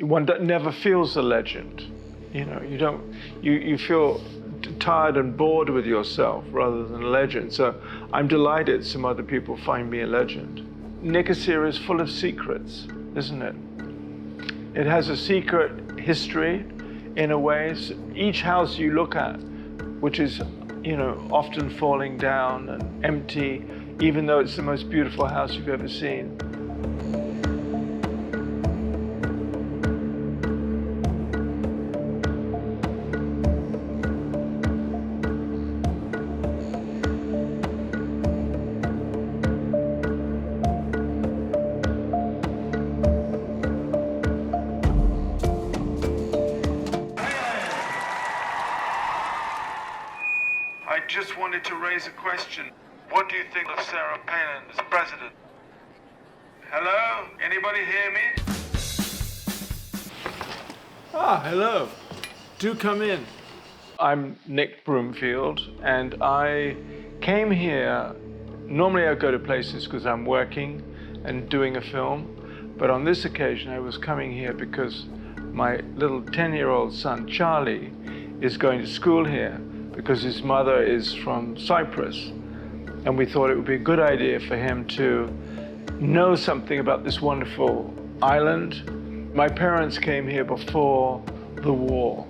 One never feels a legend. You know, you feel tired and bored with yourself rather than a legend. So I'm delighted some other people find me a legend. Nicosia is full of secrets, isn't it? It has a secret history in a way. So each house you look at, which is, often falling down and empty, even though it's the most beautiful house you've ever seen. I just wanted to raise a question. What do you think of Sarah Palin as president? Hello? Anybody hear me? Hello. Do come in. I'm Nick Broomfield, and I came here. Normally I go to places because I'm working and doing a film, but on this occasion I was coming here because my little 10-year-old son, Charlie, is going to school here because his mother is from Cyprus. And we thought it would be a good idea for him to know something about this wonderful island. My parents came here before the war,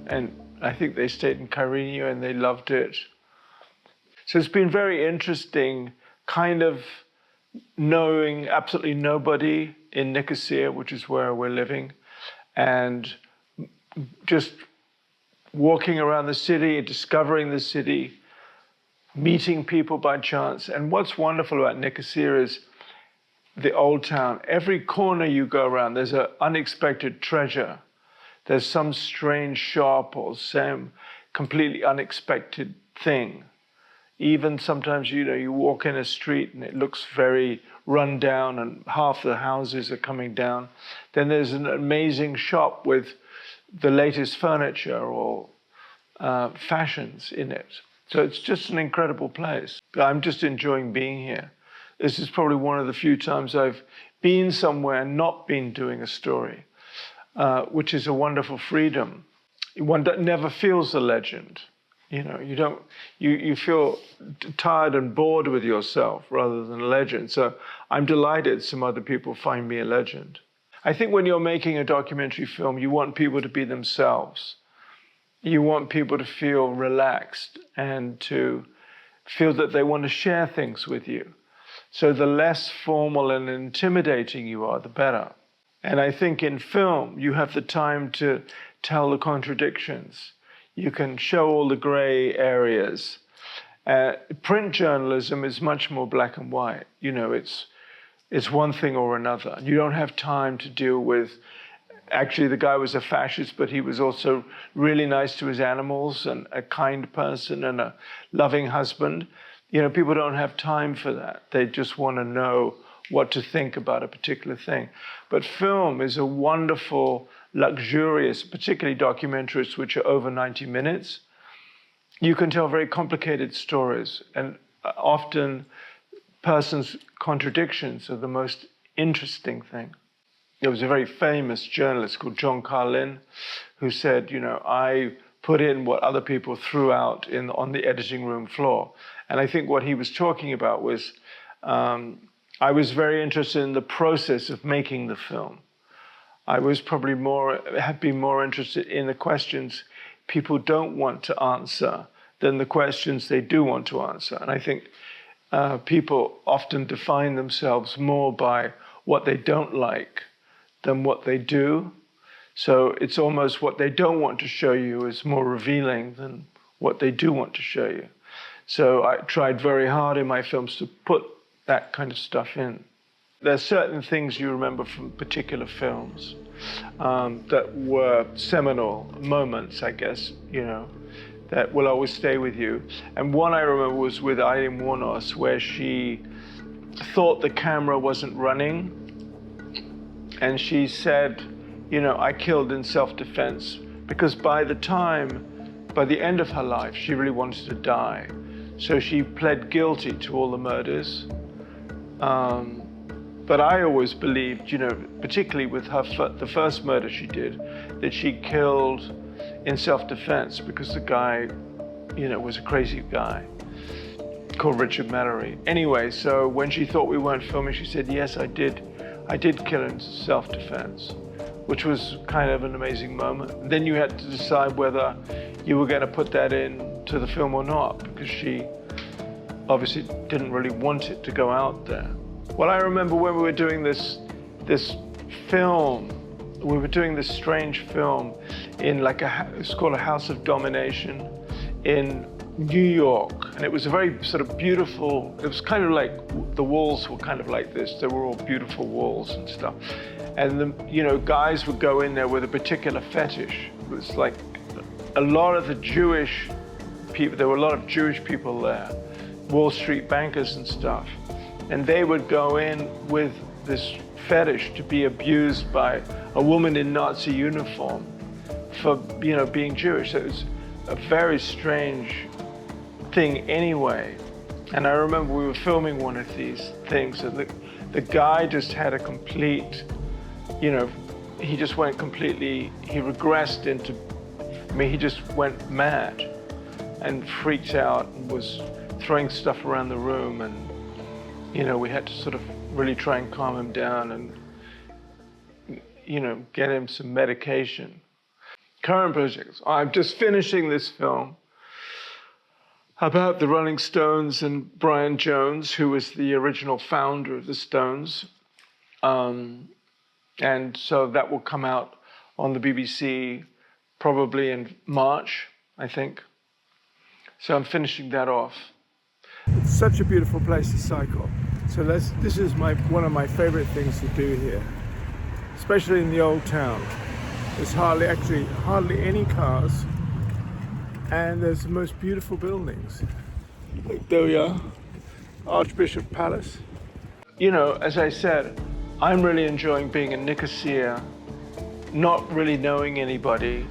and I think they stayed in Carino and they loved it. So it's been very interesting kind of knowing absolutely nobody in Nicosia, which is where we're living, and just walking around the city, discovering the city, meeting people by chance. And what's wonderful about Nicosia is the old town. Every corner you go around, there's an unexpected treasure. There's some strange shop or some completely unexpected thing. Even sometimes, you walk in a street and it looks very run down and half the houses are coming down. Then there's an amazing shop with the latest furniture or fashions in it. So it's just an incredible place. I'm just enjoying being here. This is probably one of the few times I've been somewhere and not been doing a story, which is a wonderful freedom. One never feels a legend. You feel tired and bored with yourself rather than a legend. So I'm delighted some other people find me a legend. I think when you're making a documentary film, you want people to be themselves. You want people to feel relaxed and to feel that they want to share things with you. So the less formal and intimidating you are, the better. And I think in film, you have the time to tell the contradictions. You can show all the gray areas. Print journalism is much more black and white. It's one thing or another. You don't have time to deal with, actually the guy was a fascist, but he was also really nice to his animals and a kind person and a loving husband. People don't have time for that. They just want to know what to think about a particular thing. But film is a wonderful, luxurious, particularly documentaries which are over 90 minutes. You can tell very complicated stories, and often person's contradictions are the most interesting thing. There was a very famous journalist called John Carlin who said, I put in what other people threw out on the editing room floor. And I think what he was talking about was, I was very interested in the process of making the film. I was probably have been more interested in the questions people don't want to answer than the questions they do want to answer. And I think people often define themselves more by what they don't like than what they do. So it's almost what they don't want to show you is more revealing than what they do want to show you. So I tried very hard in my films to put that kind of stuff in. There are certain things you remember from particular films that were seminal moments, I guess, that will always stay with you. And one I remember was with Eileen Warnos, where she thought the camera wasn't running. And she said, I killed in self-defense, because by the end of her life, she really wanted to die. So she pled guilty to all the murders. But I always believed, you know, particularly with her the first murder she did, that she killed in self-defense because the guy, you know, was a crazy guy called Richard Mallory. Anyway, so when she thought we weren't filming, she said, yes, I did kill in self-defense, which was kind of an amazing moment. Then you had to decide whether you were going to put that into the film or not, because she obviously didn't really want it to go out there. Well, I remember when we were doing this film, we were doing this strange film in like it's called A House of Domination in New York. And it was a very sort of beautiful, it was kind of like, the walls were kind of like this. They were all beautiful walls and stuff. And you know, guys would go in there with a particular fetish. It was like a lot of the Jewish people, there were a lot of Jewish people there, Wall Street bankers and stuff. And they would go in with this fetish to be abused by a woman in Nazi uniform for, you know, being Jewish. So it was a very strange thing anyway. And I remember we were filming one of these things, and the guy just had a complete, you know, he just went completely, he regressed into, I mean, he just went mad and freaked out and was throwing stuff around the room, and you know, we had to sort of really try and calm him down and, you know, get him some medication. Current projects. I'm just finishing this film about the Rolling Stones and Brian Jones, who was the original founder of the Stones. And so that will come out on the BBC probably in March, I think. So I'm finishing that off. It's such a beautiful place to cycle. So this is one of my favorite things to do here, especially in the old town. There's hardly any cars, and there's the most beautiful buildings. There we are, Archbishop Palace. You know, as I said, I'm really enjoying being in Nicosia, not really knowing anybody,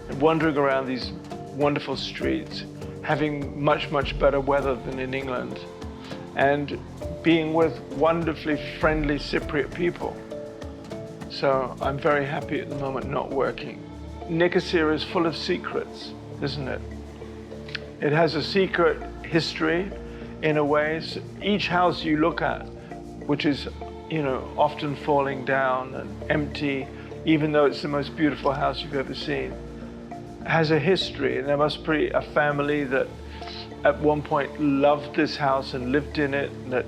and wandering around these wonderful streets, having much, much better weather than in England, and being with wonderfully friendly Cypriot people. So I'm very happy at the moment not working. Nicosia is full of secrets, isn't it? It has a secret history in a way. So each house you look at, which is, you know, often falling down and empty, even though it's the most beautiful house you've ever seen, has a history. And there must be a family that at one point loved this house and lived in it, and that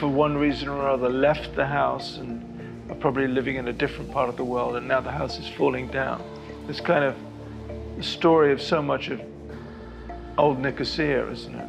for one reason or other left the house and are probably living in a different part of the world, and now the house is falling down. It's kind of the story of so much of old Nicosia, isn't it?